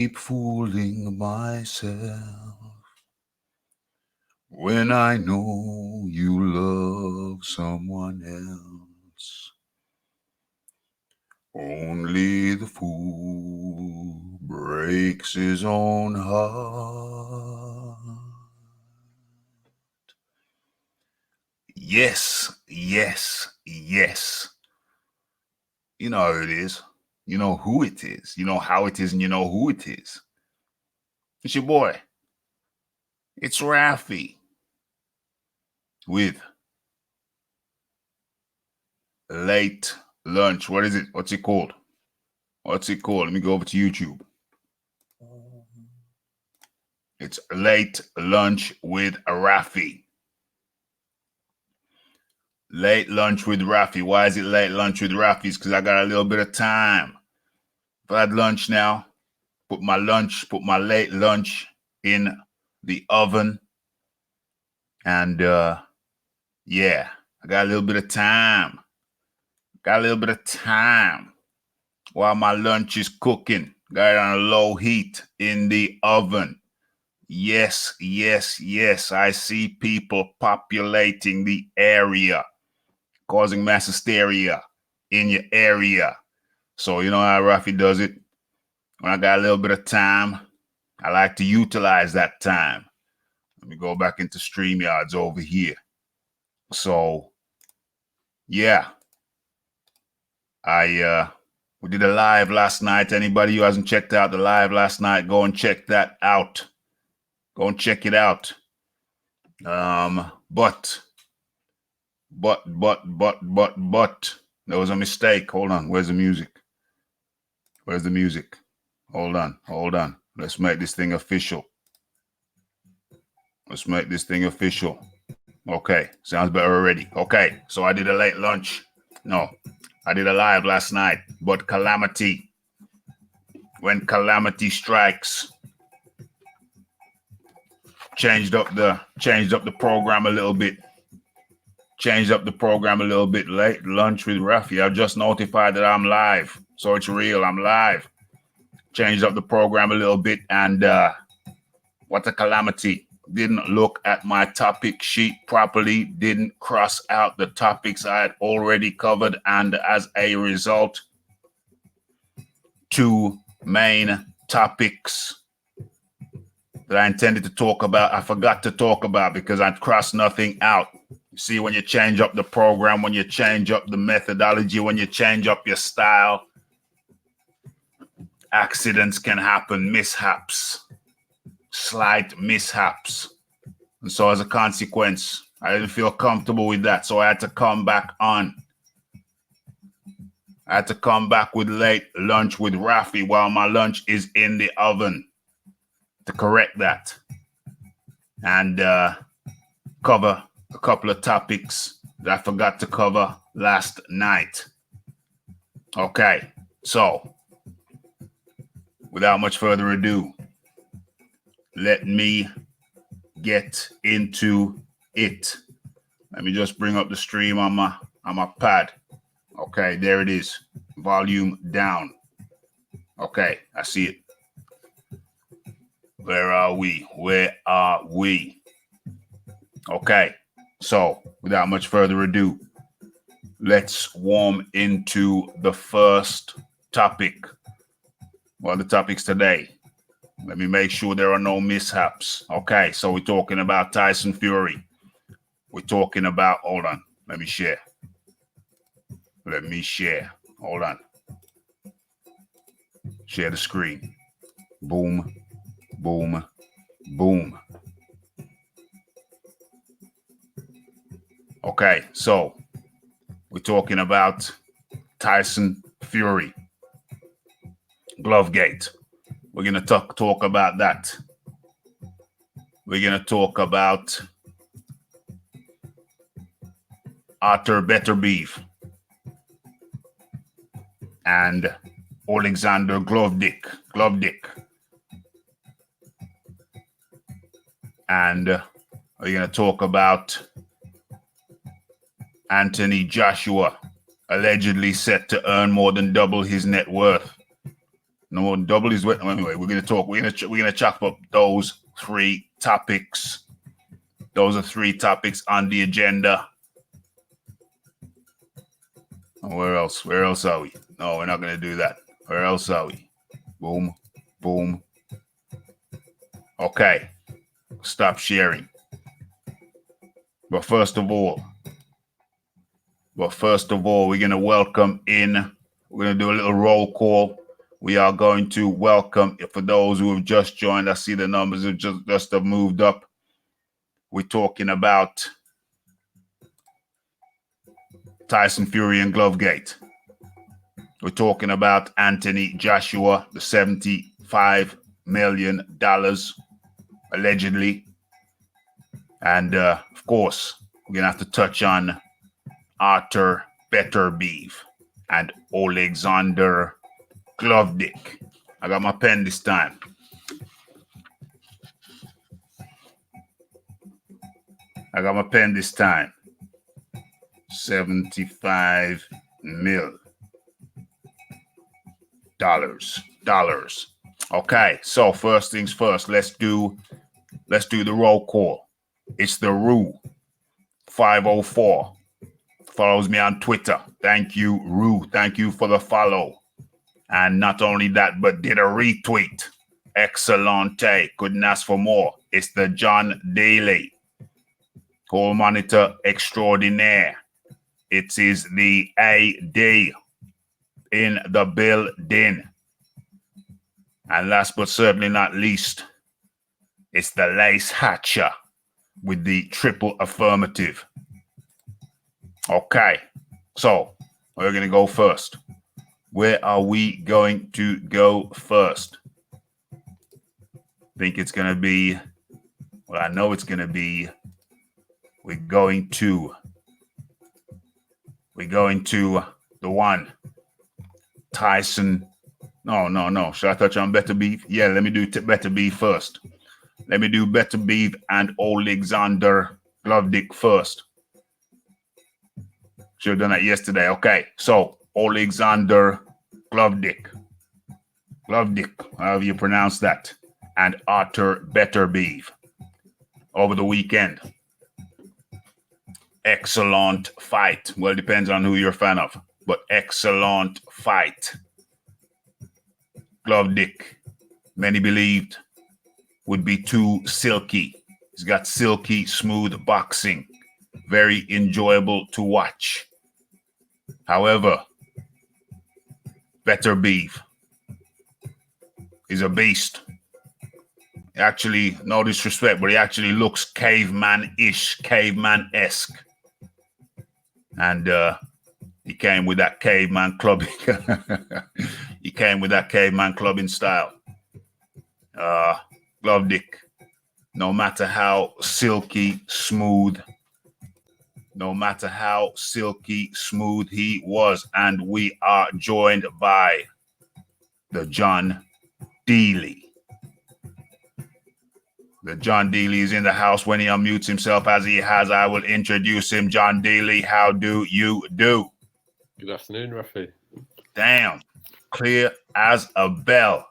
Keep fooling myself when I know you love someone else. Only the fool breaks his own heart. Yes, yes, yes. You know how it is. You know who it is. You know how it is, and you know who it is. It's your boy. It's Raphie with late lunch. What is it? What's it called? What's it called? Let me go over to YouTube. It's late lunch with Raphie. Late lunch with Raphie. Why is it late lunch with Raphie? It's because I got a little bit of time. I've had lunch now. Put my late lunch in the oven. And yeah, I got a little bit of time. While my lunch is cooking. Got it on a low heat in the oven. Yes, yes, yes. I see people populating the area, causing mass hysteria in your area. So you know how Raphie does it. When I got a little bit of time, I like to utilize that time. Let me go back into StreamYards over here. So yeah, we did a live last night. Anybody who hasn't checked out the live last night, go and check that out. Go and check it out. But there was a mistake. Hold on. Where's the music? Hold on. Let's make this thing official. Okay, sounds better already. Okay, so I did a late lunch. No, I did a live last night. But calamity, when calamity strikes, changed up the program a little bit. Late lunch with Raphie. I just notified that I'm live, so it's real. I'm live. Changed up the program a little bit, and what a calamity. Didn't look at my topic sheet properly, didn't cross out the topics I had already covered, and as a result, 2 main topics that I intended to talk about, I forgot to talk about because I crossed nothing out. You see, when you change up the program, when you change up the methodology, when you change up your style, accidents can happen, mishaps. Slight mishaps. And so as a consequence, I didn't feel comfortable with that. So I had to come back on. I had to come back with late lunch with Raphie while my lunch is in the oven to correct that. And cover a couple of topics that I forgot to cover last night. Okay, so without much further ado, let me get into it. Let me just bring up the stream on my pad. Okay, there it is. Volume down. Okay, I see it. Where are we? Okay, so without much further ado, let's warm into the first topic. Well, the topics today. Let me make sure there are no mishaps. Okay, so we're talking about Tyson Fury. We're talking about, hold on, let me share. Hold on. Share the screen. Boom, boom, boom. Okay, so we're talking about Tyson Fury. Glovegate. We're going to talk about that. We're going to talk about Arthur Beterbiev and Alexander Glovedick. And we're going to talk about Anthony Joshua, allegedly set to earn more than double his net worth. No, double is what. Anyway, we're gonna talk. We're gonna chop up those 3 topics. Those are 3 topics on the agenda. Where else? Where else are we? No, we're not gonna do that. Where else are we? Boom, boom. Okay, stop sharing. But first of all, we're gonna welcome in. We're gonna do a little roll call. We are going to welcome, for those who have just joined, I see the numbers have just have moved up. We're talking about Tyson Fury and Glovegate. We're talking about Anthony Joshua, the $75 million, allegedly. And, of course, we're going to have to touch on Arthur Beterbiev and Alexander Glovedick. I got my pen this time. $75 million. Okay, so first things first, let's do the roll call. It's the Rue 504. Follows me on Twitter. Thank you, Rue. Thank you for the follow. And not only that, but did a retweet. Excellente. Couldn't ask for more. It's the John Daly, Call Monitor Extraordinaire. It is the AD in the building. And last but certainly not least, it's the Lace Hatcher with the triple affirmative. Okay, so we're going to go first. Where are we going to go first? I think it's going to be, well, I know it's going to be, we're going to the one, Tyson. No. Should I touch on Beterbiev? Yeah, let me do Beterbiev first. Let me do Beterbiev and Alexander Glovedick first. Should have done that yesterday. Okay, so Alexander Glovedick, however you pronounce that, and Arthur Beterbiev over the weekend. Excellent fight. Well, it depends on who you're a fan of, but excellent fight. Glovedick, many believed, would be too silky. He's got silky, smooth boxing. Very enjoyable to watch. However, Beterbiev is a beast. Actually, no disrespect, but he actually looks caveman-ish, caveman-esque. And he came with that caveman clubbing. He came with that caveman clubbing style. Glovedick, no matter how silky smooth he was. And we are joined by the John Deely. The John Deely is in the house. When he unmutes himself as he has, I will introduce him. John Deely, how do you do? Good afternoon, Raphie. Damn, clear as a bell.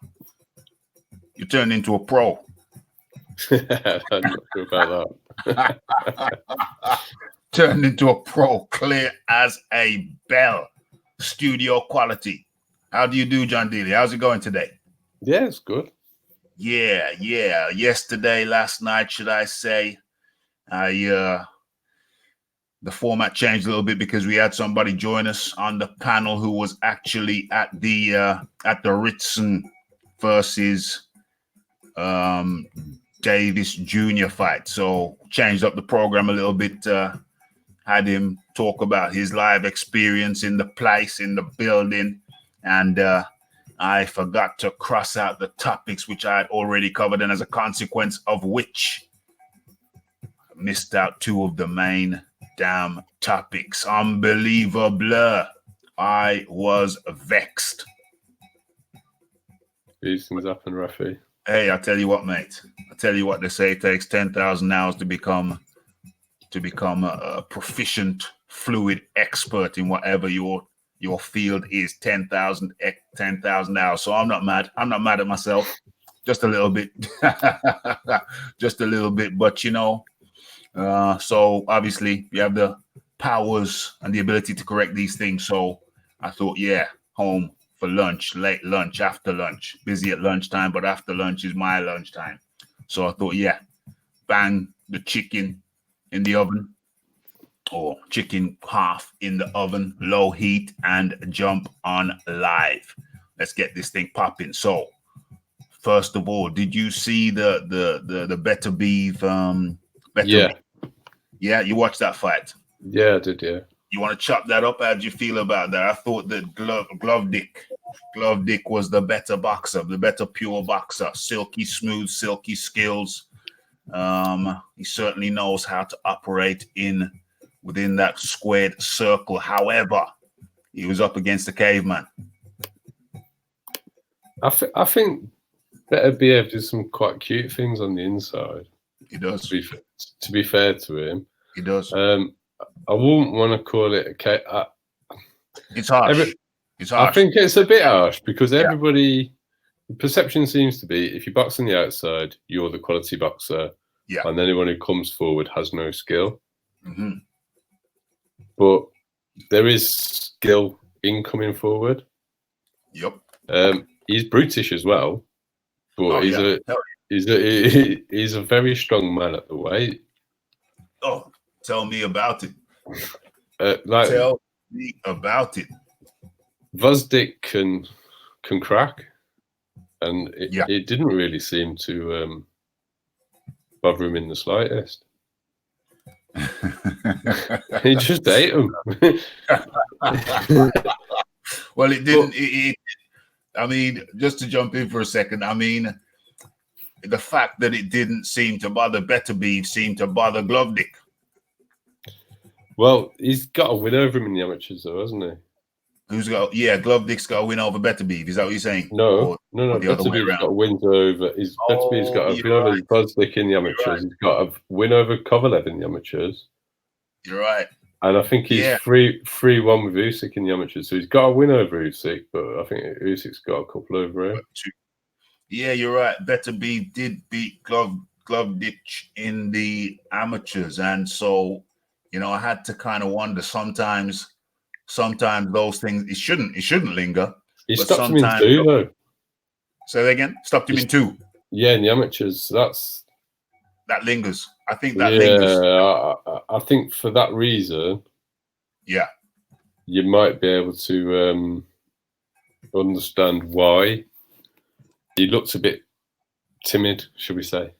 You turned into a pro. I'm not sure about that. Turned into a pro, clear as a bell. Studio quality. How do you do, John Deely? How's it going today? Yeah, it's good. Yeah. Yesterday, last night, should I say, the format changed a little bit because we had somebody join us on the panel who was actually at the Ritson versus Davis Jr. fight. So changed up the program a little bit. Had him talk about his live experience in the place, in the building, and I forgot to cross out the topics which I had already covered, and as a consequence of which, I missed out 2 of the main damn topics. Unbelievable. I was vexed. These things happen, Raphie. Hey, I tell you what, mate. I tell you what, they say it takes 10,000 hours to become a proficient, fluid expert in whatever you're your field is 10,000 hours. So I'm not mad. I'm not mad at myself. Just a little bit. Just a little bit. But, you know, so obviously you have the powers and the ability to correct these things. So I thought, yeah, home for lunch, late lunch, after lunch. Busy at lunchtime, but after lunch is my lunchtime. So I thought, yeah, bang the chicken in the oven, or chicken half in the oven, low heat, and jump on live. Let's get this thing popping. So first of all, did you see the better beef? Yeah. Yeah, you watched that fight. Yeah, I did. Yeah. You want to chop that up? How do you feel about that? I thought that Glove Dick was the better boxer, the better pure boxer. Silky smooth, silky skills. He certainly knows how to operate within that squared circle. However, he was up against the caveman. I think Better BF does some quite cute things on the inside. He does. To be fair to him, he does. I wouldn't want to call it it's harsh. It's harsh. I think it's a bit harsh because everybody perception seems to be if you box on the outside, you're the quality boxer. Yeah. And anyone who comes forward has no skill. Mm-hmm. But there is skill in coming forward. Yep. He's brutish as well, but he's a very strong man at the weight. Oh, tell me about it. Tell me about it. Vazdik can crack, and it didn't really seem to bother him in the slightest. He just ate him. Well, it didn't. I mean, just to jump in for a second, I mean, the fact that it didn't seem to bother Better Beef seemed to bother Glove Dick. Well, he's got a win over him in the amateurs, though, hasn't he? Glove Dick's got a win over Better Beef. Is that what you're saying? No. Better Beef's got a win over. Better Beef's got a win over Vazdik in the amateurs. Right. He's got a win over Kovalev in the amateurs. You're right. And I think he's 3-1 with Usyk in the amateurs. So he's got a win over Usyk, but I think Usyk's got a couple over him. Yeah, you're right. Better Beef did beat Glove Dick in the amateurs. And so, you know, I had to kind of wonder sometimes those things, it shouldn't linger. He stopped him in 2, though. Say that again? Stopped him in 2. Yeah, in the amateurs. That lingers. I think that lingers. I think for that reason, you might be able to understand why he looked a bit timid, should we say?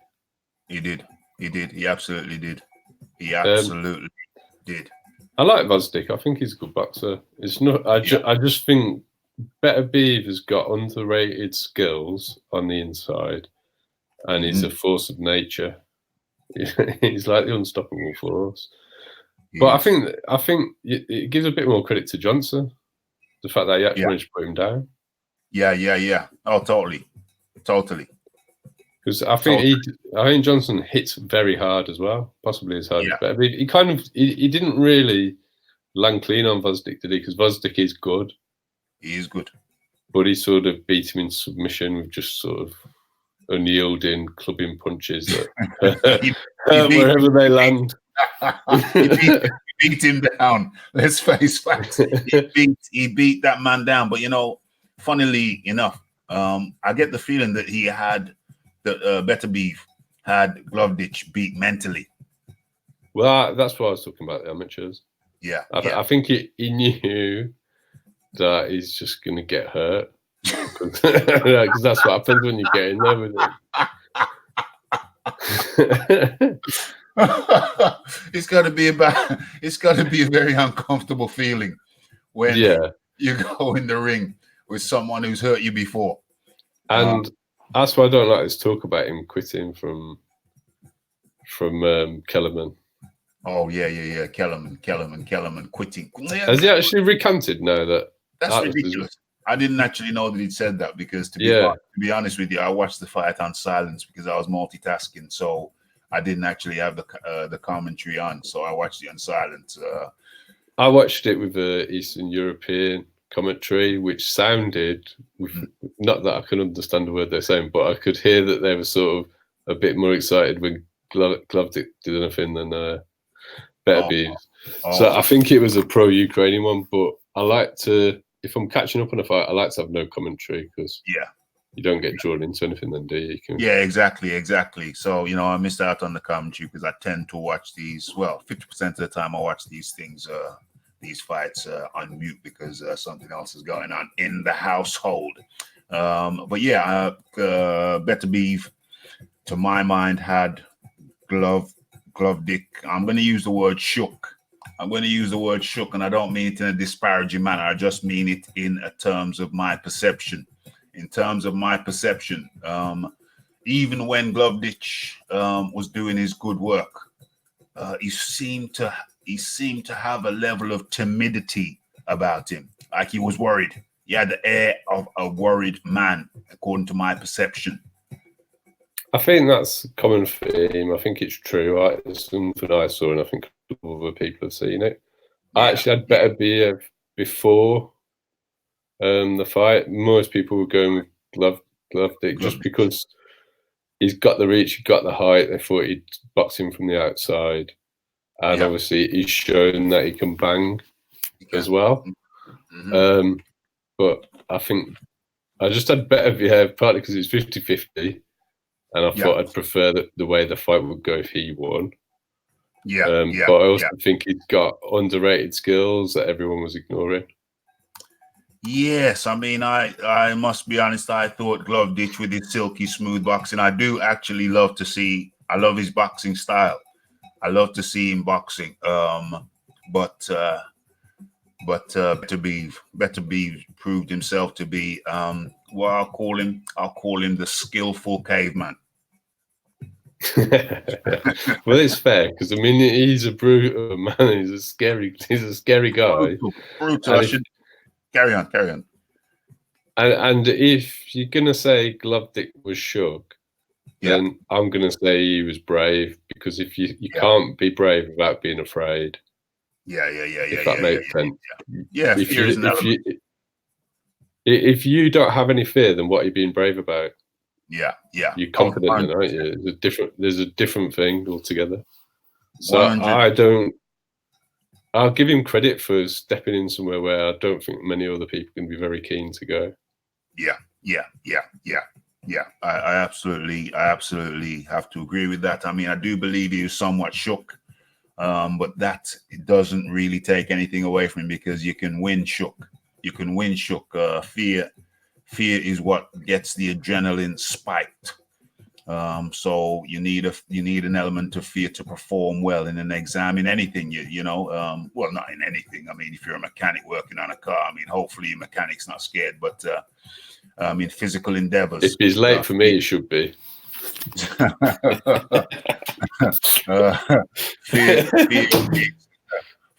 He did. He absolutely did. He absolutely did. I like Vazdik. I think he's a good boxer. It's not. I just think Better Beef has got underrated skills on the inside, and he's a force of nature. He's like the unstoppable force. But I think it gives a bit more credit to Johnson, the fact that he actually managed to put him down. Yeah. Oh, totally. Because I think Johnson hits very hard as well, possibly as hard as Better Beef. He didn't really land clean on Vazdik, did he? Because Vazdik is good. He is good. But he sort of beat him in submission with just sort of unyielding clubbing punches that wherever they land. he beat him down. Let's face facts. He beat that man down. But, you know, funnily enough, I get the feeling that he had Better Beef had Glove Dick beat mentally. Well, that's what I was talking about, the amateurs. Yeah. I think he knew that he's just going to get hurt. Because that's what happens when you get in there with it. It's got to be a very uncomfortable feeling when you go in the ring with someone who's hurt you before. And that's why I don't like this talk about him quitting from Kellerman. Oh yeah. Kellerman quitting. Has he actually recanted now that's ridiculous? I didn't actually know that he'd said that because to be honest with you, I watched the fight on silence because I was multitasking, so I didn't actually have the commentary on, so I watched it on silence. I watched it with Eastern European commentary, which sounded, not that I can understand the word they're saying, but I could hear that they were sort of a bit more excited when Glovdic did anything than Better Beavs. So I think it was a pro-Ukrainian one, but I like to, if I'm catching up on a fight, I like to have no commentary because you don't get drawn into anything then, do you? Yeah, exactly. So, you know, I missed out on the commentary because I tend to watch these, well, 50% of the time I watch these things, these fights on mute because something else is going on in the household. But yeah, Better Beef, to my mind, had Glovdic. I'm going to use the word shook. I'm going to use the word shook, and I don't mean it in a disparaging manner. I just mean it in terms of my perception. In terms of my perception, even when Glovdic was doing his good work, he seemed to have a level of timidity about him, like he was worried. He had the air of a worried man, according to my perception. I think that's a common theme. I think it's true. It's something I saw, and I think other people have seen it. Yeah. I actually had Better Beer before the fight. Most people were going with Glovdic just because he's got the reach, he's got the height. They thought he'd box him from the outside. And obviously he's shown that he can bang as well. But I think I just had Better Beer partly because it's 50-50. And I thought I'd prefer the way the fight would go if he won. But I also think he's got underrated skills that everyone was ignoring. Yes, I mean, I must be honest. I thought Glovdic with his silky smooth boxing. I do actually love to see. I love his boxing style. I love to see him boxing. But Better Beef proved himself to be well, I'll call him the skillful caveman. Well, it's fair because I mean he's a brutal man. He's a scary guy. Brutal. Carry on. And if you're gonna say Glovdic was shook, then I'm gonna say he was brave because if you can't be brave without being afraid. If that makes sense. Yeah. If you don't have any fear, then what are you being brave about? Yeah. You're confident, then, aren't you? There's a different thing altogether. So I'll give him credit for stepping in somewhere where I don't think many other people can be very keen to go. Yeah. I absolutely have to agree with that. I mean, I do believe he was somewhat shook. But that doesn't really take anything away from him because you can win shook. Fear is what gets the adrenaline spiked. So you need an element of fear to perform well in an exam, in anything. Well, not in anything. I mean, if you're a mechanic working on a car, I mean, hopefully your mechanic's not scared. But I mean, physical endeavors. If he's late for me, it should be.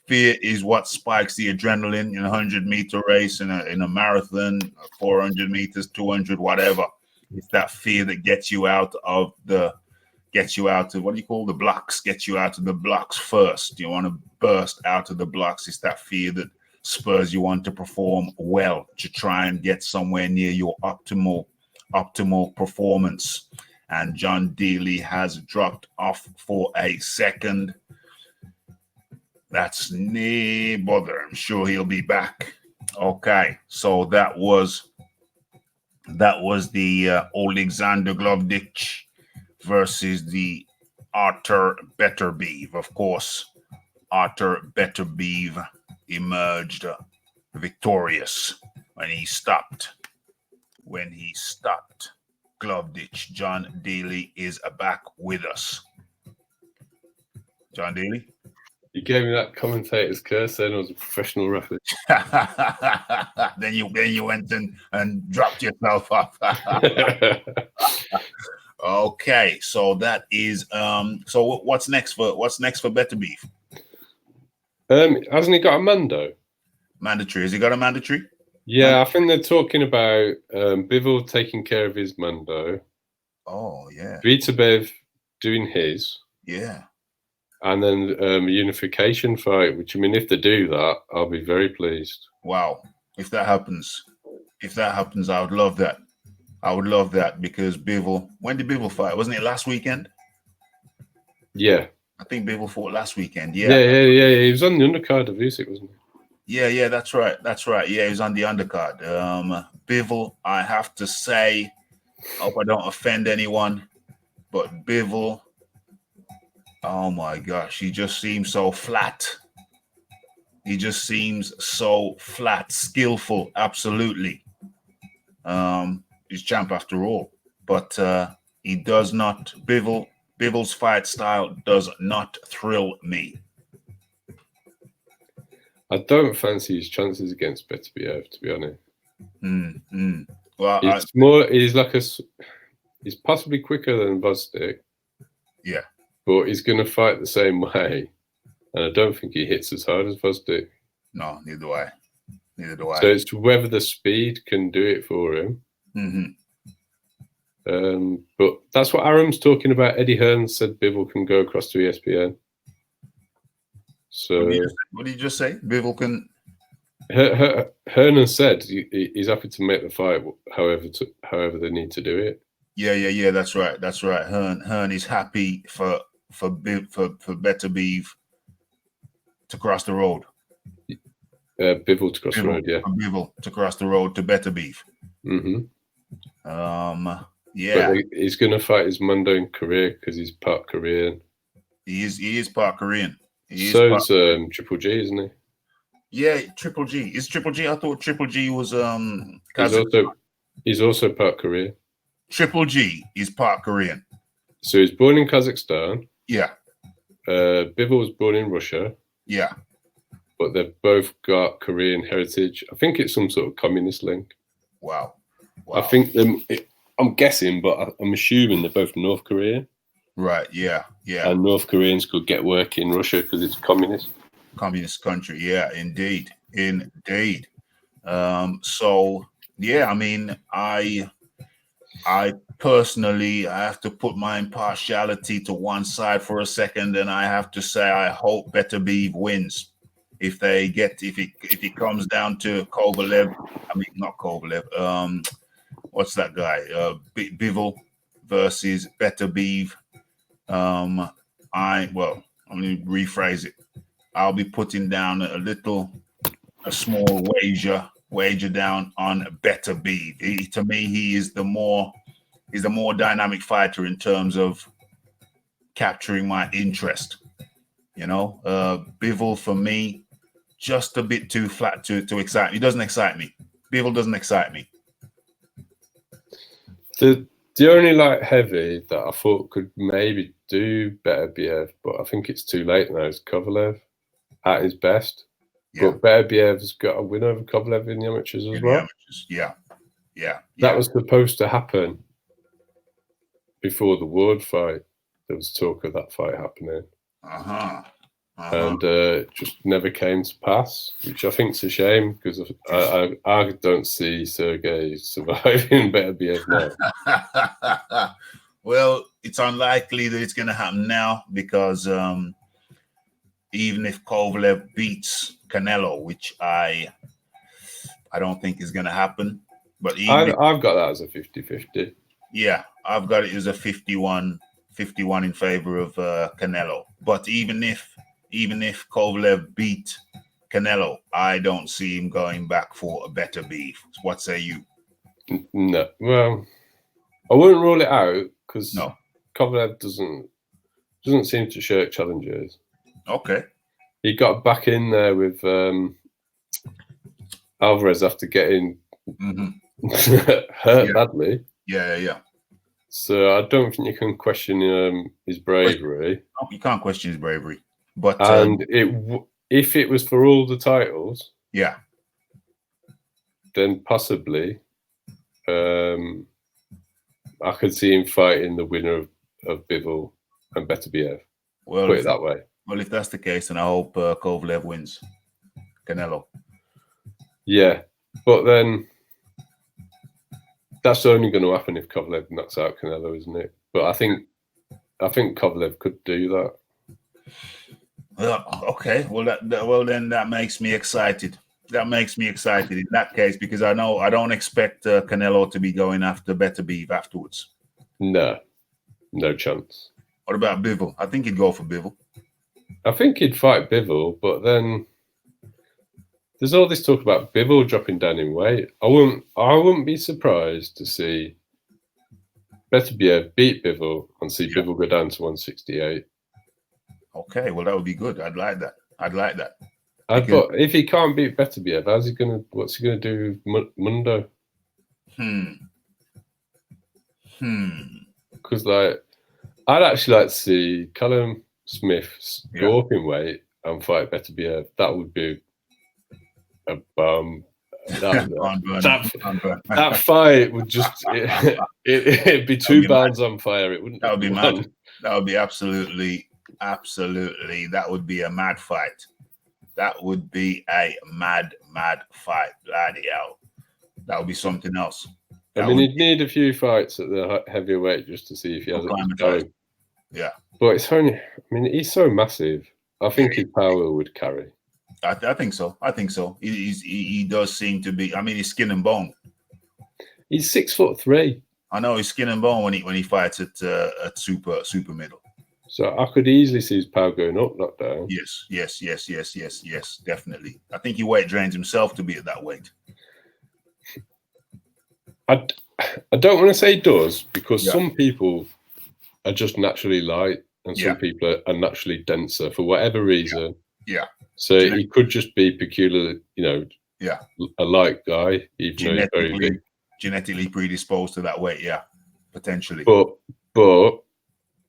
Fear is what spikes the adrenaline in a 100-meter race, in a marathon, 400 meters, 200, whatever. It's that fear that gets you out of what do you call the blocks? Gets you out of the blocks first. You want to burst out of the blocks. It's that fear that spurs you on to perform well, to try and get somewhere near your optimal performance. And John Daly has dropped off for a second. That's no bother. I'm sure he'll be back. Okay, so that was the Alexander Glovdic versus the Artur Beterbiev. Of course, Artur Beterbiev emerged victorious when he stopped Glovdic. John Daly is back with us. John Daly? You gave me that commentator's curse then. I was a professional referee. then you went and dropped yourself off. Okay, so that is so what's next for Better Beef? Hasn't he got a mando? Mandatory. Has he got a mandatory? Yeah, I think they're talking about Bivol taking care of his mando. Oh yeah. Vitabev doing his. Yeah. And then a unification fight, which, I mean, if they do that, I'll be very pleased. Wow. If that happens, I would love that. I would love that because Bivol, when did Bivol fight? Wasn't it last weekend? Yeah. I think Bivol fought last weekend. Yeah. He was on the undercard of Usyk, wasn't he? Yeah, that's right. Yeah, he was on the undercard. Bivol, I have to say, I hope I don't offend anyone, but Bivol, oh my gosh, he just seems so flat. He just seems so flat, skillful, absolutely. He's champ after all, but he does not. Bivol's fight style does not thrill me. I don't fancy his chances against BTwR, to be honest. Well, he's possibly quicker than Vosdik. Yeah, but he's going to fight the same way, and I don't think he hits as hard as Vosdik. No, neither do I. So it's whether the speed can do it for him. But that's what Aram's talking about. Eddie Hearn said Bivol can go across to ESPN. So what did you just say? Bivol can. Hearn has said he's happy to make the fight, however they need to do it. Yeah. That's right. Hearn is happy for Better Beef to cross the road. Bivol to cross the road, yeah. Bivol to cross the road to Better Beef. Yeah. But he's going to fight his Mando in Korea because he's part Korean. He is part Korean. So is Triple G, isn't he? Yeah, Triple G. Is Triple G? I thought Triple G was He's also part Korean. Triple G is part Korean. So he's born in Kazakhstan. Yeah. Bivol was born in Russia. Yeah. But they've both got Korean heritage. I think it's some sort of communist link. Wow. I think I'm guessing, but I'm assuming they're both North Korean. Right. Yeah. And North Koreans could get work in Russia because it's communist country. Yeah, indeed. So yeah, I mean, I personally, I have to put my impartiality to one side for a second, and I have to say I hope Better Beef wins. If it comes down to Kovalev, I mean not Kovalev, what's that guy? Bivol versus Better Beef. Let me rephrase it. I'll be putting down a small wager down on Better Beef. To me, he is the more dynamic fighter in terms of capturing my interest. You know, Bivol for me, just a bit too flat to excite me. He doesn't excite me. Bivol doesn't excite me. The only light heavy that I thought could maybe do Better BF, but I think it's too late now, is Kovalev at his best. Yeah. But Better BF's got a win over Kovalev in the amateurs as well. Yeah. That was supposed to happen before the Ward fight. There was talk of that fight happening. And just never came to pass, which I think is a shame because I don't see Sergey surviving Better BF now. Well, it's unlikely that it's going to happen now because even if Kovalev beats Canelo, which I don't think is going to happen, but I've got that as a 50-50. Yeah, I've got it as a 51 in favor of Canelo. But even if Kovalev beat Canelo, I don't see him going back for a Better Beef. What say you? No, well, I wouldn't rule it out because no. Kovalev doesn't seem to shirk challenges. Okay. He got back in there with Alvarez after getting hurt badly. Yeah. So I don't think you can question his bravery. You can't question his bravery. But if it was for all the titles, yeah, then possibly I could see him fighting the winner of Bivol and Better BF. Well, put it that way. Well, if that's the case, then I hope Kovalev wins Canelo. Yeah, but then that's only going to happen if Kovalev knocks out Canelo, isn't it? But I think Kovalev could do that. Okay. Well, then that makes me excited. That makes me excited in that case because I know I don't expect Canelo to be going after Better Beef afterwards. No chance. What about Bivol? I think he'd go for Bivol. I think he'd fight Bivol, but then there's all this talk about Bivol dropping down in weight. I wouldn't be surprised to see Beterbiev beat Bivol and see Bivol go down to 168. Okay, well that would be good. I'd like that. But if he can't beat Beterbiev, what's he gonna do with Mundo? Because I'd actually like to see Callum Smith go up in weight and fight Beterbiev. That would be a bum. That fight would just it'd be 2 pounds on fire. It wouldn't. That would be mad. That would be absolutely. That would be a mad fight. That would be a mad fight. Bloody hell. That would be something else. I mean, he'd need a few fights at the heavyweight just to see if he has it going. Yeah. But it's only. I mean, he's so massive. I think his power would carry. I think so. He does seem to be. I mean, he's skin and bone. He's 6'3". I know he's skin and bone when he fights at super middle. So I could easily see his power going up, not down. Yes, definitely. I think he weight drains himself to be at that weight. I don't want to say he does because some people are just naturally light and some people are naturally denser for whatever reason. Yeah. So he could just be peculiar, a light guy, even though he's very big. Genetically predisposed to that weight, potentially. But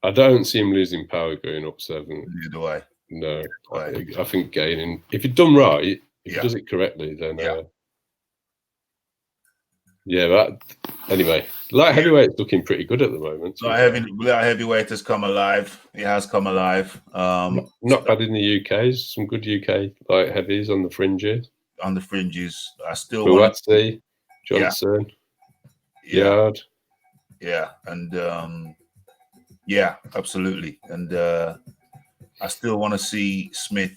I don't see him losing power going up 7. Neither do I. No, I think gaining. If it's done right, if he does it correctly, then anyway, light heavyweight's looking pretty good at the moment. Light heavyweight has come alive. It has come alive. Not bad in the UK. Some good UK light heavies on the fringes. I still Buatsi, Johnson, Yard. Yeah, and absolutely. And I still want to see Smith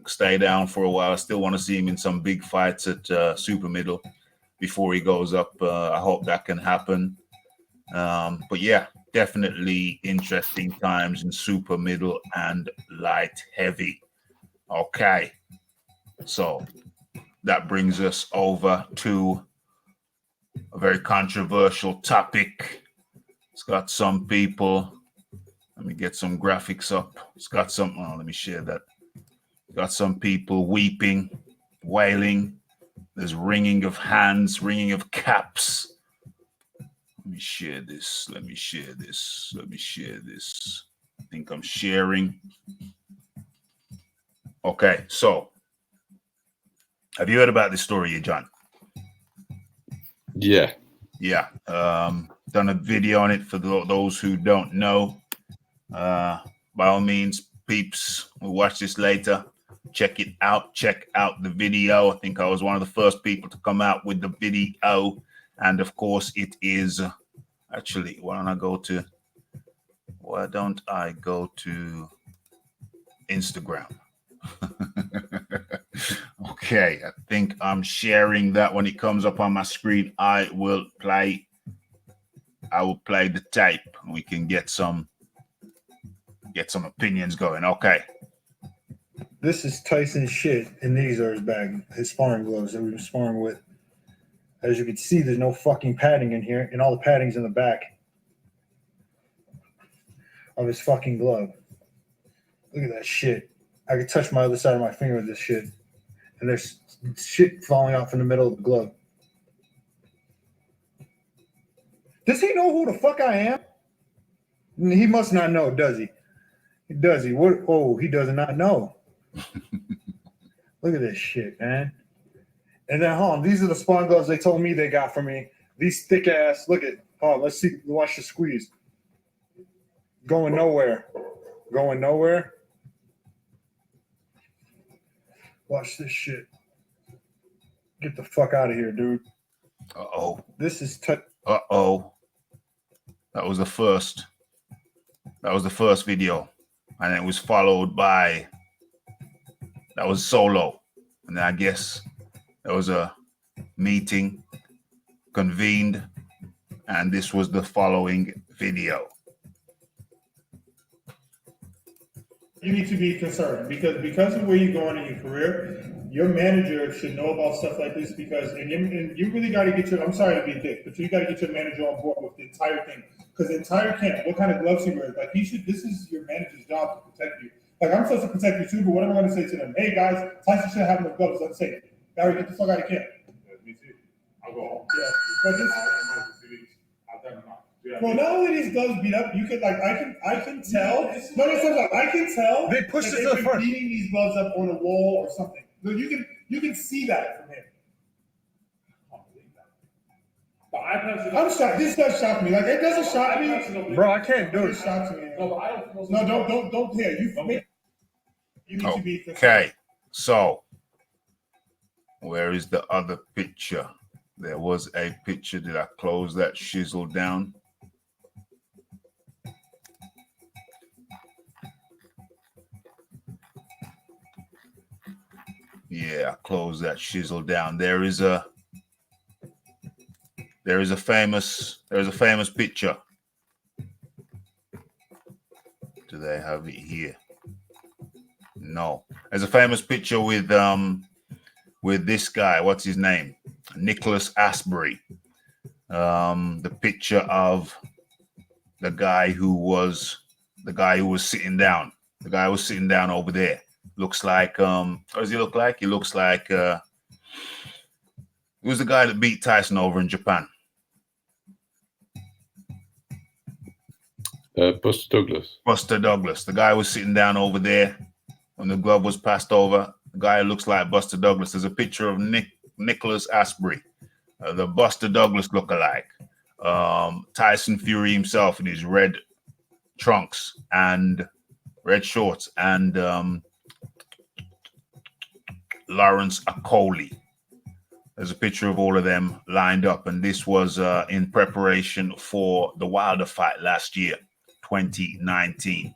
stay down for a while. I still want to see him in some big fights at super middle before he goes up. I hope that can happen. But definitely interesting times in super middle and light heavy. Okay. So that brings us over to a very controversial topic. It's got some people. Let me get some graphics up. It's got some. Let me share that. Got some people weeping, wailing. There's ringing of hands, ringing of caps. Let me share this. I think I'm sharing. Okay, so have you heard about this story, John? Yeah. Done a video on it for those who don't know. By all means, peeps, we'll watch this later. Check it out. Check out the video. I think I was one of the first people to come out with the video. And of course, it is actually, why don't I go to Instagram? Okay, I think I'm sharing that. When it comes up on my screen, I will play the tape. We can get some opinions going. Okay. This is Tyson's shit, and these are his bag, his sparring gloves that we've been sparring with. As you can see, there's no fucking padding in here, and all the padding's in the back of his fucking glove. Look at that shit. I could touch my other side of my finger with this shit, and there's shit falling out from the middle of the glove. Does he know who the fuck I am? He must not know, does he? Does he? What? Oh, he does not know. Look at this shit, man. And then, hold on, these are the spawn gloves they told me they got for me. These thick ass, look at, hold on, let's see, watch the squeeze. Going nowhere. Watch this shit. Get the fuck out of here, dude. Uh-oh. This is Uh-oh. That was the first video. and it was followed by, that was solo. And then I guess there was a meeting convened, and this was the following video. You need to be concerned because of where you're going in your career. Your manager should know about stuff like this because and you really got to get your. I'm sorry to be a dick, but you got to get your manager on board with the entire thing because the entire camp, what kind of gloves he wears, like he should. This is your manager's job to protect you. Like I'm supposed to protect you too, but what am I going to say to them? Hey guys, Tyson should have no gloves. Let's say, Barry, get the fuck out of camp. Yeah, me too. I'll go home. Yeah, but this. I've done enough. Yeah. Well, not only these gloves beat up, you could like I can tell. No, I can tell. They pushed that it to they've the been front. beating these gloves up on a wall or something. No, you can see that from him. But I personally, I'm shocked. This does shock me. Like it doesn't shock me. Bro, I can't do It it. shocks me. No, but I don't feel No, don't care. You need to be concerned. Okay, so where is the other picture? There was a picture. Did I close that shizzle down? Yeah, I closed that shizzle down. There is a famous picture. Do they have it here? No. There's a famous picture with this guy. What's his name? Nicholas Asbury. The picture of the guy who was sitting down. The guy was sitting down over there. Looks like what does he look like? He looks like he was the guy that beat Tyson over in Japan. Buster Douglas. Buster Douglas. The guy was sitting down over there when the glove was passed over. The guy looks like Buster Douglas. There's a picture of Nicholas Asbury, the Buster Douglas lookalike. Tyson Fury himself in his red trunks and red shorts, and Lawrence Akoli. There's a picture of all of them lined up, and this was in preparation for the Wilder fight last year, 2019.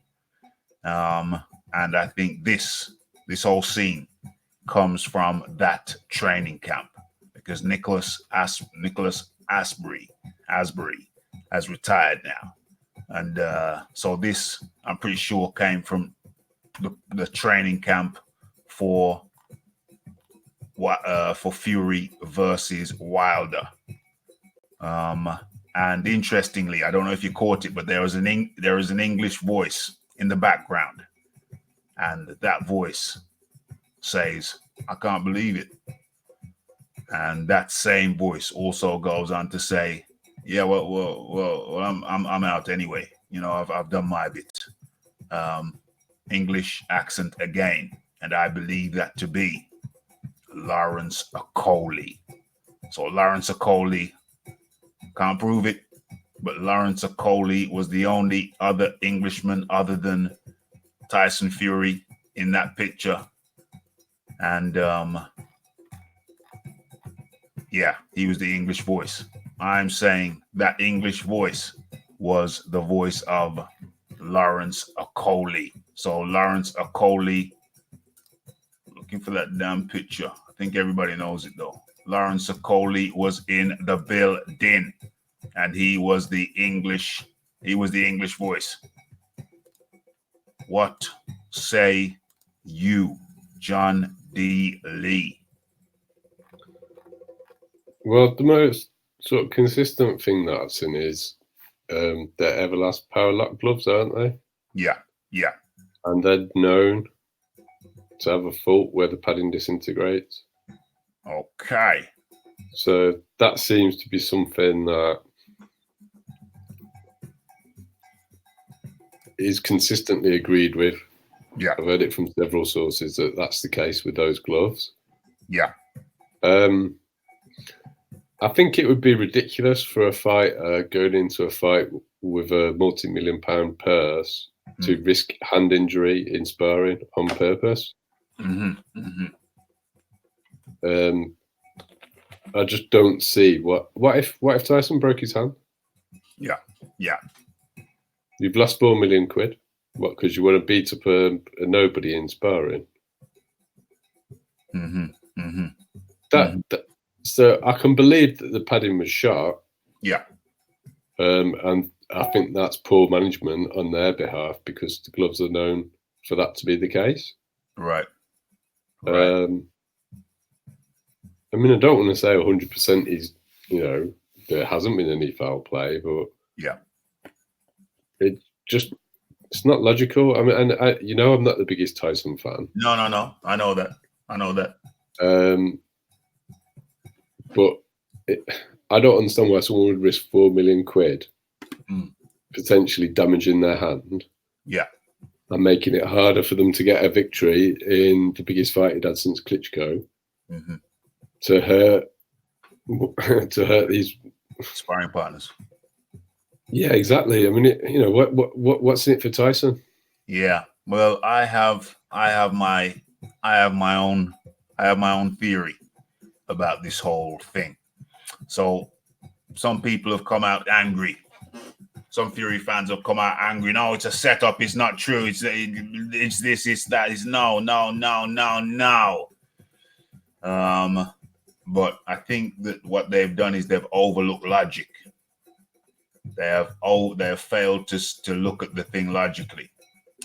And I think this whole scene comes from that training camp because Nicholas Asbury has retired now, and so this I'm pretty sure came from the training camp for Fury versus Wilder. And interestingly, I don't know if you caught it, but there is an English voice in the background, and that voice says, "I can't believe it." And that same voice also goes on to say, "Yeah, well, I'm out anyway. You know, I've done my bit." English accent again, and I believe that to be Lawrence Akoli. So Lawrence Akoli, can't prove it, but Lawrence Akoli was the only other Englishman other than Tyson Fury in that picture. And yeah, he was the English voice. I'm saying that English voice was the voice of Lawrence Akoli. So Lawrence Akoli, looking for that damn picture. I think everybody knows it though. Lawrence Akoli was in the building, and he was the English voice. What say you, John D. Lee? Well, the most sort of consistent thing that I've seen is the Everlast Power Lock gloves, aren't they? Yeah. And they're known to have a fault where the padding disintegrates. Okay. So that seems to be something that is consistently agreed with. Yeah. I've heard it from several sources that that's the case with those gloves. Yeah. I think it would be ridiculous for a fighter going into a fight with a multi-million-pound purse to risk hand injury in sparring on purpose. I just don't see what if Tyson broke his hand? Yeah. You've lost £4 million. What? Because you want to beat up a nobody in sparring? So I can believe that the padding was sharp. Yeah. And I think that's poor management on their behalf, because the gloves are known for that to be the case. Right. I mean, I don't want to say 100% is, there hasn't been any foul play, but yeah, it's not logical. I mean, and I'm not the biggest Tyson fan. No. I know that. But I don't understand why someone would risk £4 million potentially damaging their hand. Yeah. And making it harder for them to get a victory in the biggest fight he'd had since Klitschko. To hurt these sparring partners. Yeah, exactly. I mean, what's in it for Tyson? Yeah. Well, I have my own theory about this whole thing. So some people have come out angry. Some Fury fans have come out angry. No, it's a setup. It's not true. It's this. It's that. It's no. But I think that what they've done is they've overlooked logic. They have failed to look at the thing logically.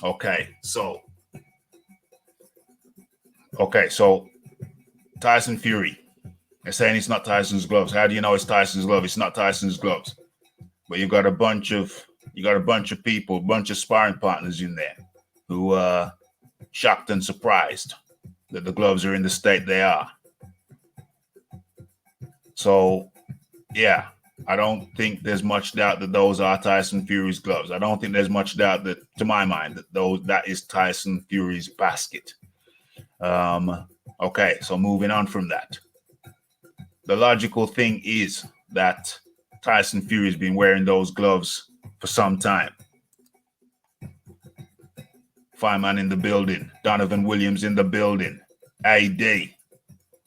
Okay, so Tyson Fury. They're saying it's not Tyson's gloves. How do you know it's Tyson's glove? It's not Tyson's gloves. But you've got a bunch of people, a bunch of sparring partners in there who are shocked and surprised that the gloves are in the state they are. So, yeah, I don't think there's much doubt that those are Tyson Fury's gloves. I don't think there's much doubt that, to my mind, that is Tyson Fury's basket. Okay, so moving on from that. The logical thing is that Tyson Fury's been wearing those gloves for some time. Fireman in the building. Donovan Williams in the building. AD.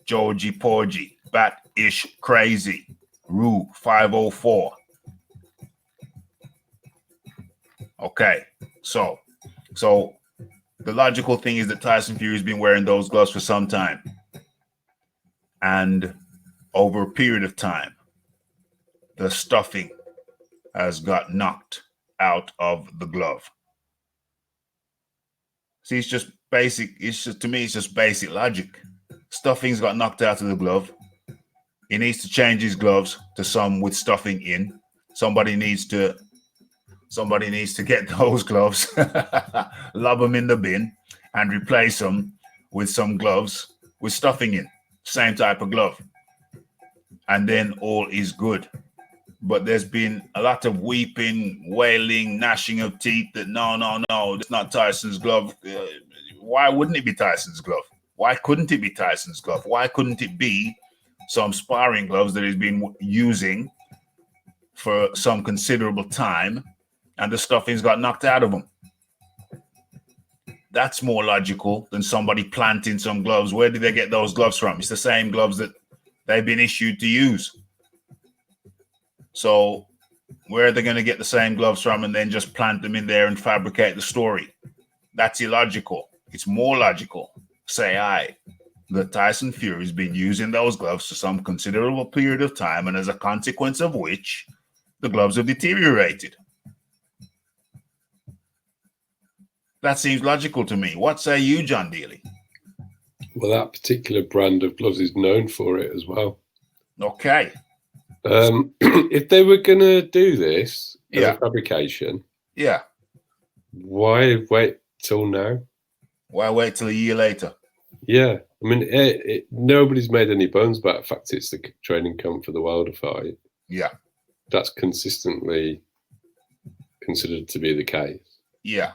Georgie Porgy. Bat-ish crazy. Rue 504. Okay, so the logical thing is that Tyson Fury's been wearing those gloves for some time. And over a period of time, the stuffing has got knocked out of the glove. See, it's just basic. To me, it's just basic logic. Stuffing's got knocked out of the glove. He needs to change his gloves to some with stuffing in. Somebody needs to get those gloves, lob them in the bin, and replace them with some gloves with stuffing in. Same type of glove. And then all is good. But there's been a lot of weeping, wailing, gnashing of teeth that no, it's not Tyson's glove. Why wouldn't it be Tyson's glove? Why couldn't it be Tyson's glove? Why couldn't it be some sparring gloves that he's been using for some considerable time and the stuffing's got knocked out of them? That's more logical than somebody planting some gloves. Where did they get those gloves from? It's the same gloves that they've been issued to use. So where are they going to get the same gloves from and then just plant them in there and fabricate the story? That's illogical. It's more logical, say I, that Tyson Fury's been using those gloves for some considerable period of time, and as a consequence of which, the gloves have deteriorated. That seems logical to me. What say you, John Dealey? Well, that particular brand of gloves is known for it as well. Okay. If they were going to do this as a fabrication, why wait till now? Why wait till a year later? Yeah. I mean, nobody's made any bones about the fact it's the training camp for the Wilder fight. Yeah. That's consistently considered to be the case. Yeah.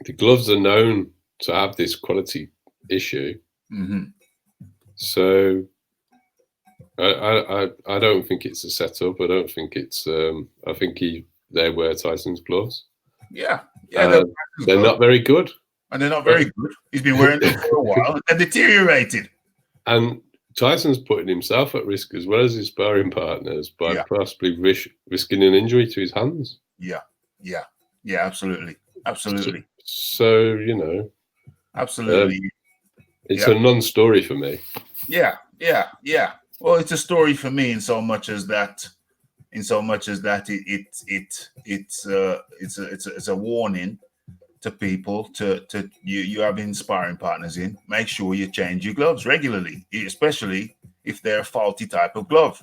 The gloves are known to have this quality issue. Mm-hmm. So I don't think it's a setup. I don't think it's I think they wear Tyson's gloves. Yeah. They're not very good. And they're not very good. He's been wearing them for a while and they're deteriorated. And Tyson's putting himself at risk as well as his sparring partners by possibly risking an injury to his hands. Yeah, absolutely. Absolutely. So, you know, Absolutely. it's a non-story for me. Yeah. Well, it's a story for me in so much as that it's a warning to people to you have inspiring partners in. Make sure you change your gloves regularly, especially if they're a faulty type of glove.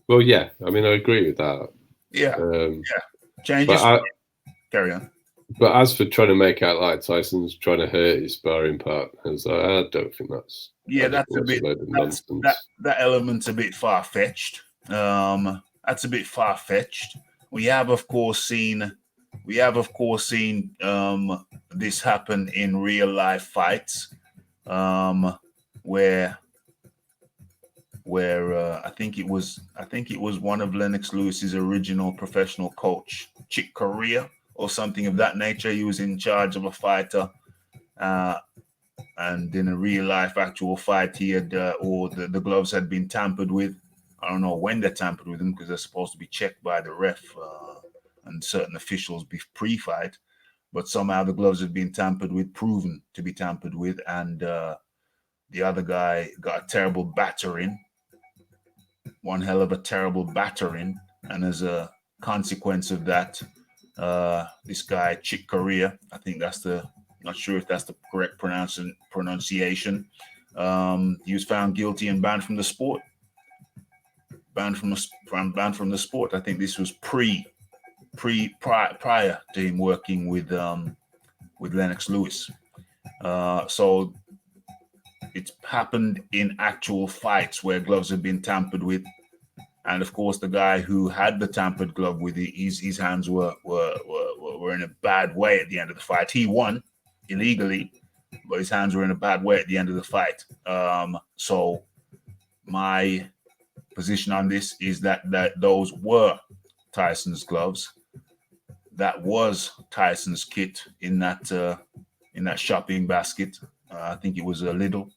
Well, yeah, I mean, I agree with that. Yeah. Change but your carry on. But as for trying to make out like Tyson's trying to hurt his sparring partners, I don't think that's that's a bit nonsense. That element's a bit far fetched. That's a bit far fetched. We have of course seen this happen in real life fights, where I think it was one of Lennox Lewis's original professional coach, Chick Corea or something of that nature. He was in charge of a fighter, and in a real life actual fight, he had or the gloves had been tampered with. I don't know when they tampered with them because they're supposed to be checked by the ref and certain officials pre-fight, but somehow the gloves had been proven to be tampered with, and the other guy got a terrible battering, one hell of a terrible battering, and as a consequence of that, this guy Chick Corea, I think not sure if that's the correct pronunciation. He was found guilty and banned from the sport. Banned from the sport. I think this was prior to him working with Lennox Lewis. So it's happened in actual fights where gloves have been tampered with, and of course the guy who had the tampered glove with his hands were in a bad way at the end of the fight. He won illegally, but his hands were in a bad way at the end of the fight. So my position on this is that those were Tyson's gloves. That was Tyson's kit in that shopping basket. I think it was a little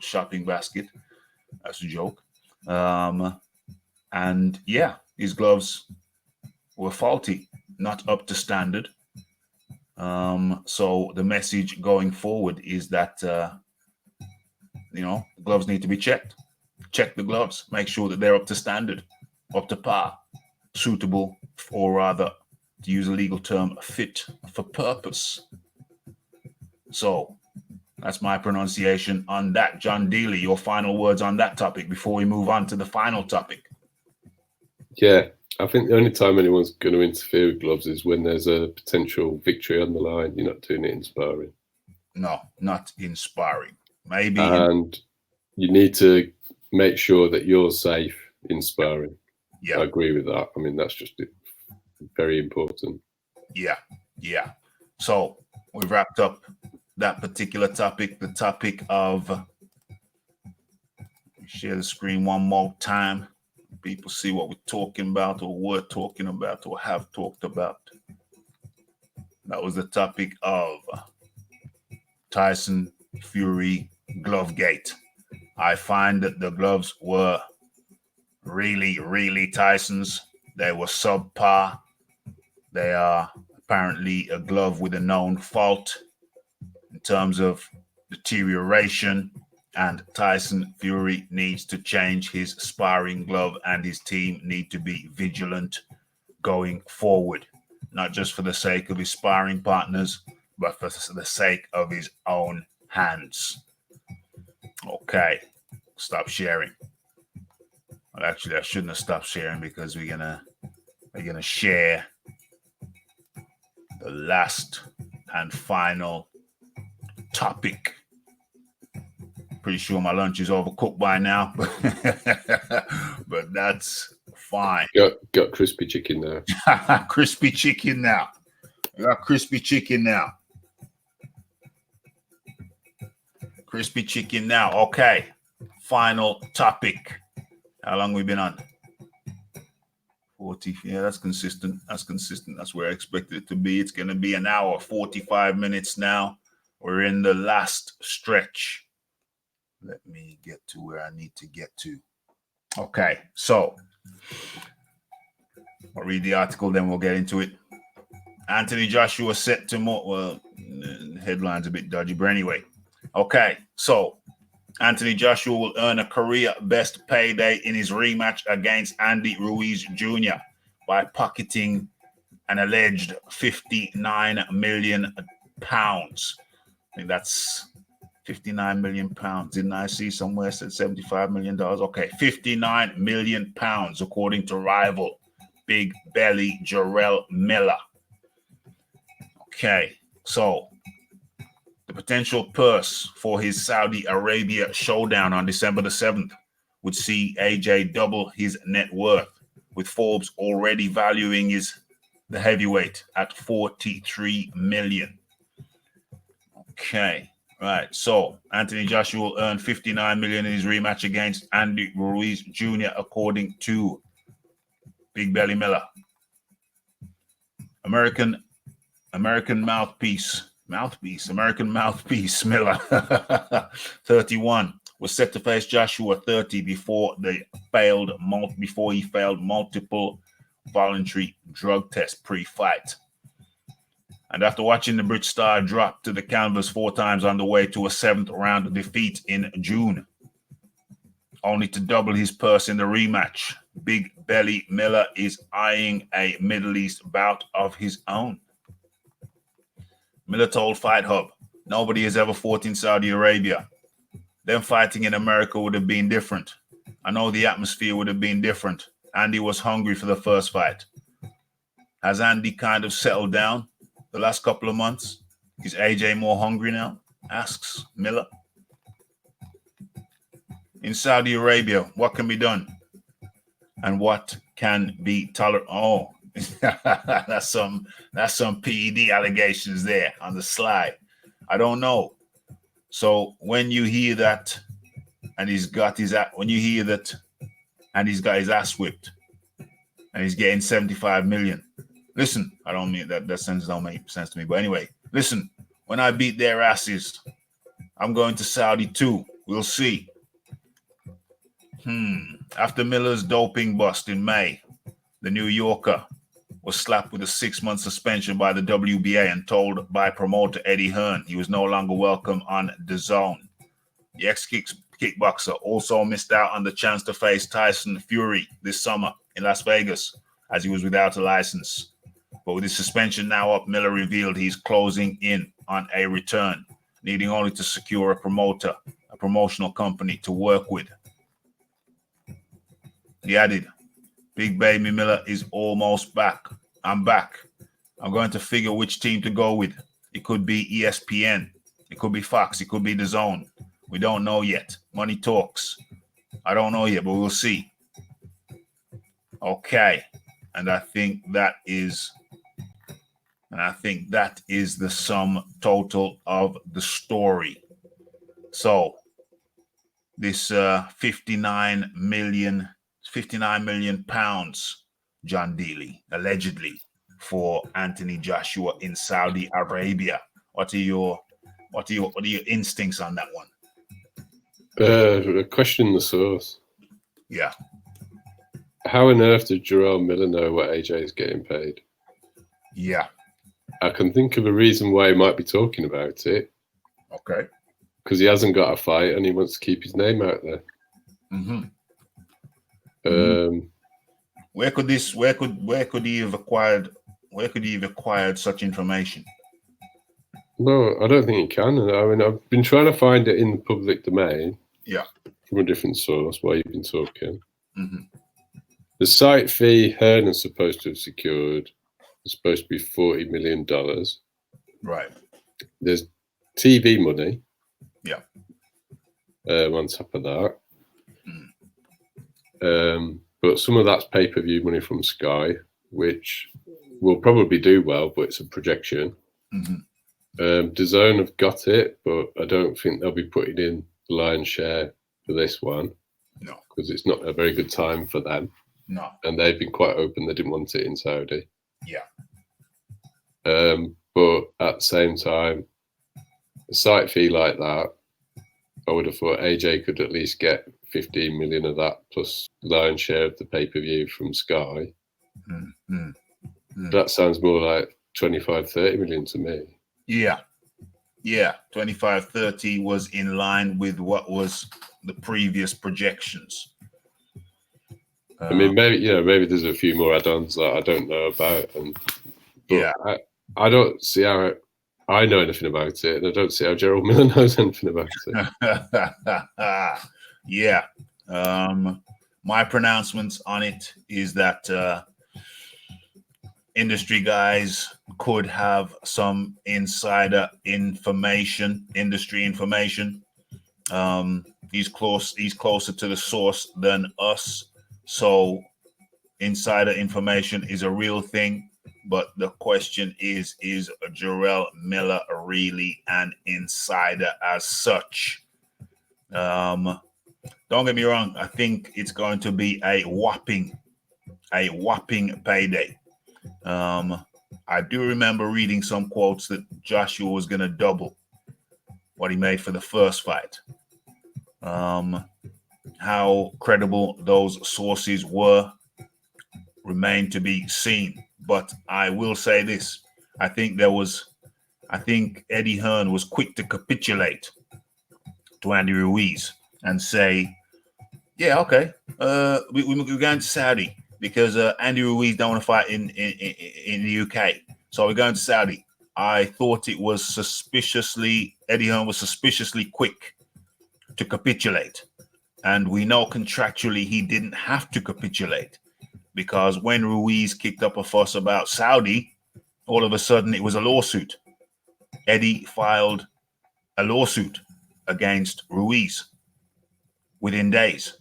shopping basket. That's a joke. And yeah, his gloves were faulty, not up to standard. So the message going forward is that the gloves need to be checked. Check the gloves. Make sure that they're up to standard, up to par, suitable, or rather, to use a legal term, fit for purpose. So that's my pronunciation on that. John Dealey, your final words on that topic before we move on to the final topic. Yeah, I think the only time anyone's going to interfere with gloves is when there's a potential victory on the line. You're not doing it in sparring. No, not in sparring. Maybe. And you need to make sure that you're safe in sparring. Yeah, I agree with that. I mean, that's just very important. Yeah. So we've wrapped up that particular topic, the topic of, share the screen one more time. People see what we're talking about or were talking about or have talked about. That was the topic of Tyson Fury Glovegate. I find that the gloves were really Tyson's. They were subpar. They are apparently a glove with a known fault in terms of deterioration, and Tyson Fury needs to change his sparring glove, and his team need to be vigilant going forward, not just for the sake of his sparring partners, but for the sake of his own hands. Okay, stop sharing. Well, actually, I shouldn't have stopped sharing because we're gonna share the last and final topic. Pretty sure my lunch is overcooked by now, but that's fine. Got crispy chicken now. Crispy chicken now. I got crispy chicken now. Crispy chicken now. Okay. Final topic. How long we been on? 40. Yeah, that's consistent. That's where I expected it to be. It's going to be an hour, 45 minutes now. We're in the last stretch. Let me get to where I need to get to. Okay, so I'll read the article, then we'll get into it. Anthony Joshua set to more. Well, headline's a bit dodgy, but anyway. Okay, so Anthony Joshua will earn a career best payday in his rematch against Andy Ruiz Jr. by pocketing an alleged 59 million pounds. I think that's 59 million pounds. Didn't I see somewhere said $75 million? Okay, 59 million pounds, according to rival Big Belly Jarrell Miller. Okay, so the potential purse for his Saudi Arabia showdown on December the 7th would see AJ double his net worth, with Forbes already valuing the heavyweight at 43 million. Okay, right. So Anthony Joshua will earn 59 million in his rematch against Andy Ruiz Jr., according to Big Belly Miller. American mouthpiece Miller, 31, was set to face Joshua, 30, before he failed multiple voluntary drug tests pre-fight. And after watching the Brit star drop to the canvas 4 times on the way to a 7th round defeat in June, only to double his purse in the rematch, Big Belly Miller is eyeing a Middle East bout of his own. Miller told Fight Hub, "Nobody has ever fought in Saudi Arabia. Them fighting in America would have been different. I know the atmosphere would have been different. Andy was hungry for the first fight. Has Andy kind of settled down the last couple of months? Is AJ more hungry now?" asks Miller. In Saudi Arabia, what can be done? And what can be tolerated? Oh, that's some PED allegations there on the slide. I don't know. So when you hear that, and he's got his ass whipped, and he's getting 75 million. Listen, I don't mean that sentence don't make sense to me, but anyway, listen. When I beat their asses, I'm going to Saudi too. We'll see. After Miller's doping bust in May, the New Yorker was slapped with a 6-month suspension by the WBA and told by promoter Eddie Hearn he was no longer welcome on DAZN. The ex-kickboxer also missed out on the chance to face Tyson Fury this summer in Las Vegas, as he was without a license. But with his suspension now up, Miller revealed he's closing in on a return, needing only to secure a promotional company to work with. He added, "Big Baby Miller is almost back. I'm back. I'm going to figure which team to go with. It could be ESPN. It could be Fox. It could be DAZN. We don't know yet. Money talks. I don't know yet, but we'll see." Okay. And I think that is the sum total of the story. So this 59 million pounds, John Dealey, allegedly, for Anthony Joshua in Saudi Arabia. What are your instincts on that one? Question the source. Yeah. How on earth did Jarrell Miller know what AJ is getting paid? Yeah. I can think of a reason why he might be talking about it. Okay. Because he hasn't got a fight and he wants to keep his name out there. Where could he have acquired such information? No, I don't think he can. I mean, I've been trying to find it in the public domain. Yeah. From a different source while you've been talking. The site fee Hearn is supposed to have secured is supposed to be $40 million. Right. There's TV money. Yeah. On top of that. But some of that's pay-per-view money from Sky, which will probably do well, but it's a projection. DAZN have got it, but I don't think they'll be putting in the lion's share for this one. No. Because it's not a very good time for them. No. And they've been quite open. They didn't want it in Saudi. Yeah. But at the same time, a site fee like that, I would have thought AJ could at least get 15 million of that plus lion's share of the pay-per-view from Sky. That sounds more like 25, 30 million to me. Yeah. 25, 30 was in line with what was the previous projections. I mean, maybe there's a few more add-ons that I don't know about, but I don't see how I know anything about it, and I don't see how Jarrell Miller knows anything about it. Yeah. My pronouncements on it is that industry guys could have some insider information, industry information. He's closer to the source than us. So insider information is a real thing. But the question is Jarrell Miller really an insider as such? Don't get me wrong. I think it's going to be a whopping payday. I do remember reading some quotes that Joshua was going to double what he made for the first fight. How credible those sources were remain to be seen. But I will say this. I think Eddie Hearn was quick to capitulate to Andy Ruiz and say, yeah, okay, we're going to Saudi because Andy Ruiz don't want to fight in the UK. So we're going to Saudi. I thought it was Eddie Hearn was suspiciously quick to capitulate. And we know contractually he didn't have to capitulate, because when Ruiz kicked up a fuss about Saudi, all of a sudden it was a lawsuit. Eddie filed a lawsuit against Ruiz within days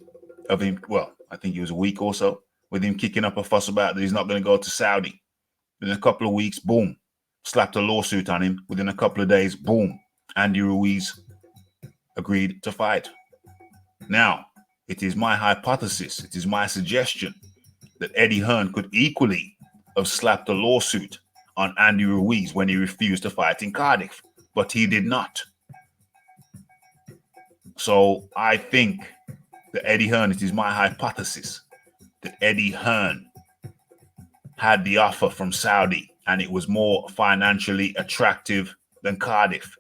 of him. Well, I think it was a week or so, with him kicking up a fuss about that he's not going to go to Saudi. Within a couple of weeks, boom, slapped a lawsuit on him. Within a couple of days, boom, Andy Ruiz agreed to fight. Now, it is my hypothesis, it is my suggestion that Eddie Hearn could equally have slapped a lawsuit on Andy Ruiz when he refused to fight in Cardiff, but he did not. So I think that Eddie Hearn, it is my hypothesis that Eddie Hearn had the offer from Saudi and it was more financially attractive than Cardiff,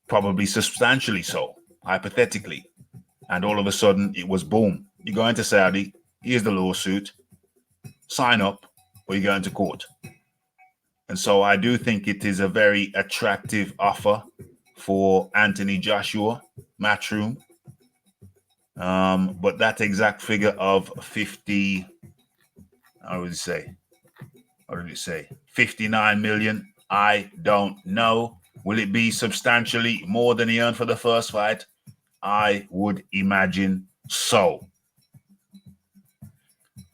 probably substantially so, hypothetically. And all of a sudden it was boom, you're going to Saudi, here's the lawsuit, sign up or you're going to court. And so I do think it is a very attractive offer for Anthony Joshua, Matchroom. But that exact figure of 50, how did it say? 59 million. I don't know. Will it be substantially more than he earned for the first fight? I would imagine so.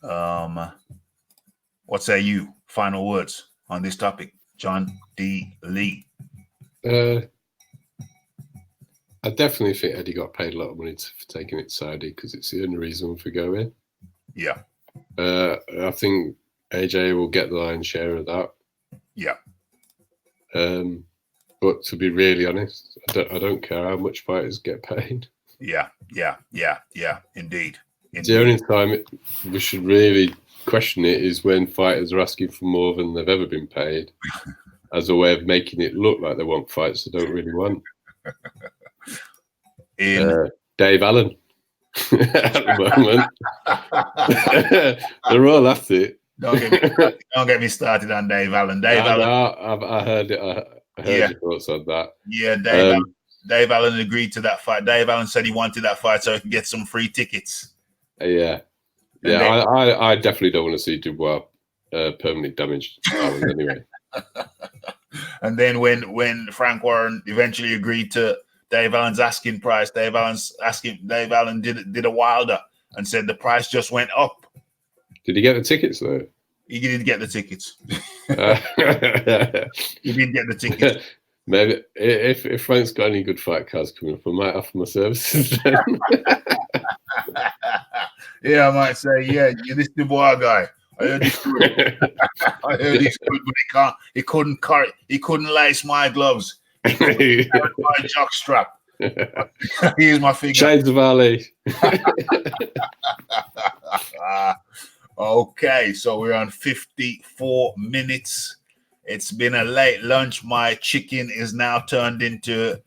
What say you? Final words on this topic, John D. Lee. I definitely think Eddie got paid a lot of money for taking it to Saudi because it's the only reason for going. Yeah. I think AJ will get the lion's share of that. Yeah. But to be really honest, I don't care how much fighters get paid. Yeah. Indeed. The only time we should really question it is when fighters are asking for more than they've ever been paid as a way of making it look like they want fights they don't really want. Dave Allen at the moment. They're all at it. Don't get me started on Dave Allen. I heard it. I heard your thoughts on that. Yeah, Dave Allen agreed to that fight. Dave Allen said he wanted that fight so he could get some free tickets. I definitely don't want to see Dubois permanently damaged anyway. And then when Frank Warren eventually agreed to Dave Allen's asking price, Dave Allen did a Wilder and said the price just went up. Did he get the tickets though? He didn't get the tickets. He didn't get the tickets. Maybe if Frank's got any good fight cards coming up, I might offer my services then. Yeah, I might say, yeah, you're this Dubois guy. I heard he's good. But he couldn't lace my gloves. He couldn't my jock strap. Here's my figure. Shades of Ali. Okay, so we're on 54 minutes. It's been a late lunch. My chicken is now turned into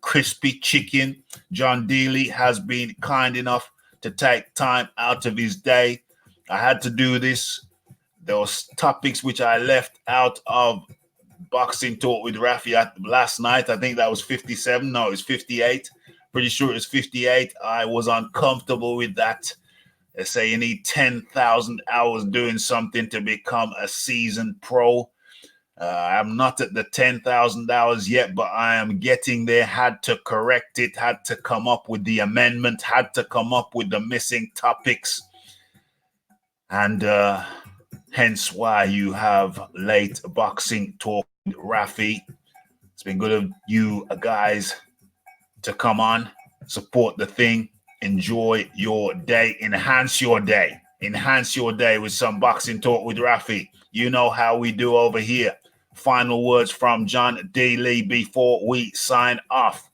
crispy chicken. John Deely has been kind enough to take time out of his day. I had to do this. Those topics which I left out of Boxing Talk with Raphie last night. I think that was 57. No, it was 58. Pretty sure it was 58. I was uncomfortable with that. They say you need 10,000 hours doing something to become a seasoned pro. I'm not at the 10,000 hours yet, but I am getting there. Had to correct it, had to come up with the amendment, had to come up with the missing topics. And hence why you have late Boxing Talk with Raphie. It's been good of you guys to come on, support the thing, enjoy your day, enhance your day with some Boxing Talk with Raphie. You know how we do over here. Final words from John D. Lee before we sign off.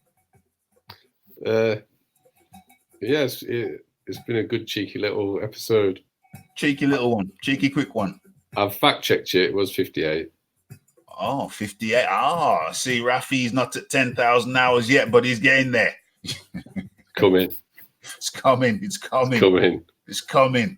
Yes, it's been a good cheeky little episode. Cheeky little one, cheeky quick one. I've fact checked you. It was 58. Oh, 58. Oh, see, Raphie's not at 10,000 hours yet, but he's getting there. Coming. It's coming. It's coming. Coming. It's coming.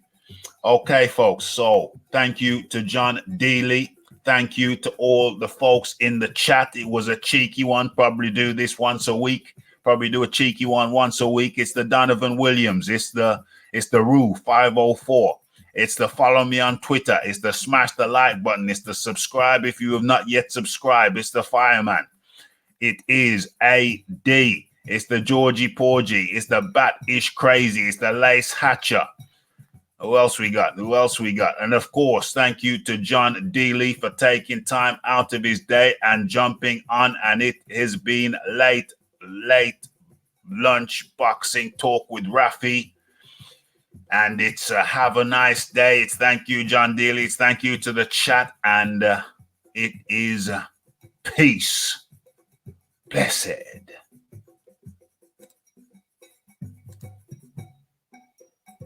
Okay, folks. So thank you to John Deely. Thank you to all the folks in the chat. It was a cheeky one. Probably do this once a week. Probably do a cheeky one once a week. It's the Donovan Williams. It's the Rue 504. It's the follow me on Twitter. It's the smash the like button. It's the subscribe if you have not yet subscribed. It's the fireman. It is AD. It's the Georgie Porgy. It's the Bat-ish Crazy. It's the Lace Hatcher. Who else we got? And of course, thank you to John Deely for taking time out of his day and jumping on. And it has been late lunch Boxing Talk with Raphie. And it's have a nice day. It's thank you, John Deely. It's thank you to the chat. And it is peace. Blessed.